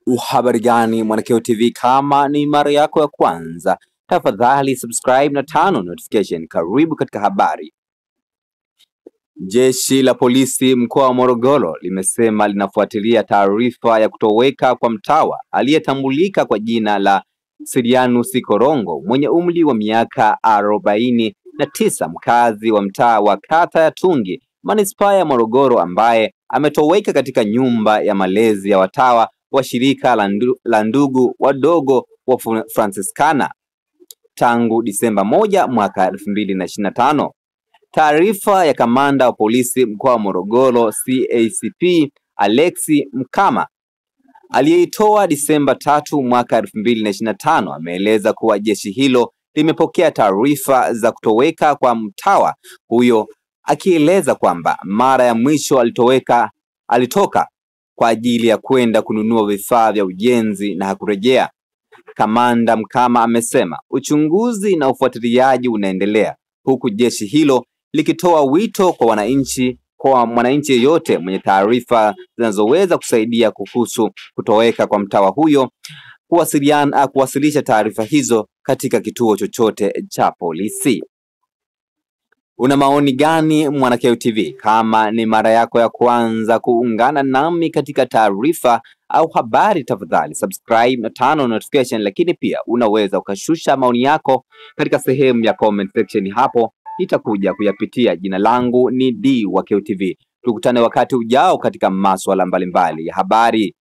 Uhabari gani Mwanakeo TV? Kama ni mara yako ya kwanza, tafadhali subscribe na tano notification. Karibu katika habari. Jeshi la polisi mkoa wa Morogoro limesema linafuatilia taarifa ya kutoweka kwa mtawa aliyetambulika kwa jina la Sirianus Korongo mwenye umri wa miaka 49, mkazi wa mtaa wa kata ya Tungi, manispaa ya Morogoro, ambaye ametoweka katika nyumba ya malezi ya watawa wa shirika la ndugu wadogo wa Franciscana tangu Disemba 1 mwaka 2025. Taarifa ya kamanda wa polisi mkoa wa Morogoro CACP Alexi Mkama aliyeitoa Disemba 3 mwaka 2025 ameeleza kuwa jeshi hilo limepokea taarifa za kutoweka kwa mtawa huyo, akieleza kwamba mara ya mwisho alitoka kwa ajili ya kwenda kununua vifaa vya ujenzi na hakurejea. Kamanda Mkama amesema uchunguzi na ufuatiliaji unaendelea, huku jeshi hilo likitoa wito kwa mwananchi yeyote mwenye taarifa zinazoweza kusaidia kuhusu kutoweka kwa mtawa huyo kuwasilisha taarifa hizo katika kituo chochote cha polisi. Una maoni gani Mwanakeo TV? Kama ni mara yako ya kwanza kuungana nami katika taarifa au habari, tafadhali subscribe na tano notification, lakini pia unaweza ukashusha maoni yako katika sehemu ya comment section, hapo nitakuja kuyapitia. Jina langu ni Dwakeo TV. Tukutane wakati ujao katika masuala mbalimbali ya habari.